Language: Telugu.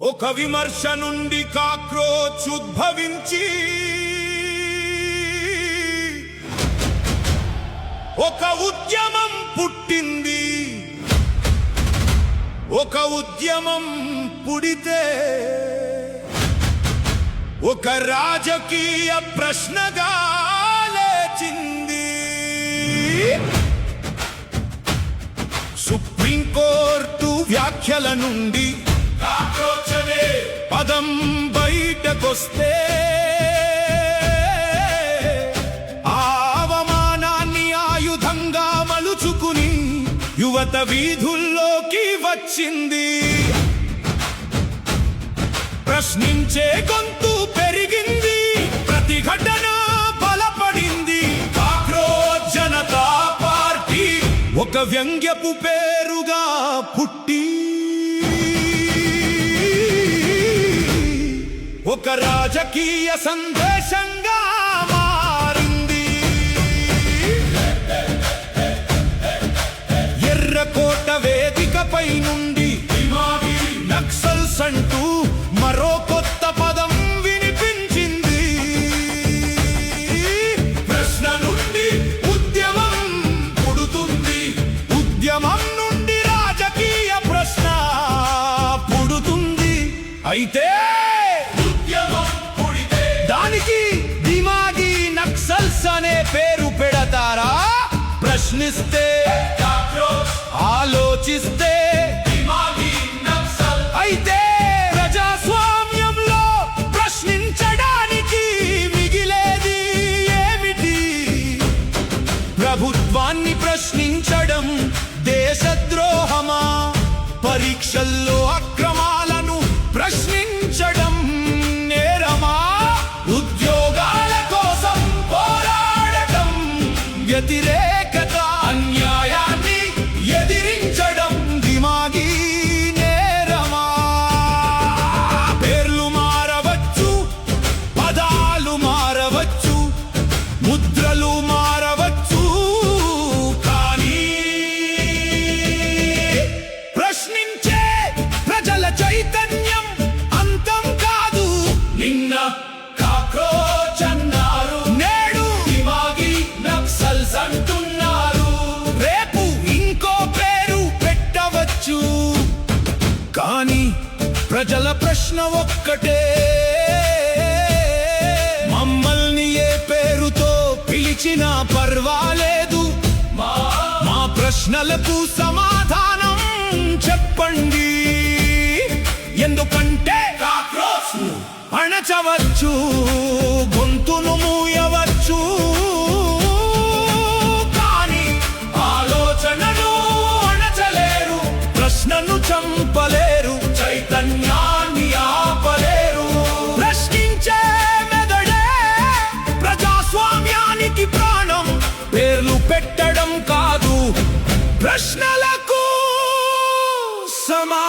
ఒక విమర్శ నుండి కాక్రోచ్ ఉద్భవించి ఒక ఉద్యమం పుట్టింది. ఒక ఉద్యమం పుడితే ఒక రాజకీయ ప్రశ్నగా లేచింది. సుప్రీంకోర్టు వ్యాఖ్యల నుండి కాక్రోచ్ అనే పదం బయటకొస్తే ఆ అవమానాన్ని ఆయుధంగా మలుచుకుని యువత వీధుల్లోకి వచ్చింది. ప్రశ్నించే గొంతు పెరిగింది, ప్రతిఘటన బలపడింది. కాక్రోచ్ జనతా పార్టీ ఒక వ్యంగ్యపు పేరుగా పుట్టి ఒక రాజకీయ సందేశంగా మారింది. ఎర్రకోట వేదికపై నుండి నక్సల్స్ అంటూ మరో కొత్త పదం వినిపించింది. ప్రశ్న నుండి ఉద్యమం పుడుతుంది, ఉద్యమం నుండి రాజకీయ ప్రశ్న పుడుతుంది. అయితే దానికి దిమాగి నక్సల్స్ అనే పేరు పెడతారా? ప్రశ్నిస్తే, ఆలోచిస్తే అయితే ప్రజాస్వామ్యంలో ప్రశ్నించడానికి మిగిలేది ఏమిటి? ప్రభుత్వాన్ని ప్రశ్నించడం దేశద్రోహమా? పరీక్షల్లో అక్రమాలను ప్రశ్నించడం నేరమా? ఉద్యోగాల కోసం పోరాడటం వ్యతిరేకత, అన్యాయాన్ని ఎదిరించడం దిమాగి నేరమా? పేర్లు మారవచ్చు, పదాలు మారవచ్చు, ముద్రలు మారవచ్చు, కానీ ప్రశ్నించే ప్రజల చైతన్యం అంతం కాదు. నిన్న కాక్రోచ్ అన్నారు, నేడు దిమాగి నక్సల్స్ అంటున్నారు. రేపు ఇంకో పేరు పెట్టవచ్చు, కానీ ప్రజల ప్రశ్న ఒక్కటే. మమ్మల్ని ఏ పేరుతో పిలిచినా పర్వాలేదు, మా ప్రశ్నలకు సమాధానం చెప్పండి. ఎందుకంటే కాక్రోచ్ అణచవచ్చు, గొంతును మూయవచ్చు, కానీ ఆలోచనను అణచలేరు, ప్రశ్నను చంపలేరు, చైతన్యాన్ని ఆపలేరు. ప్రశ్నించే మెదడే ప్రజాస్వామ్యానికి ప్రాణం. పేర్లు పెట్టడం కాదు, ప్రశ్నలకు సమా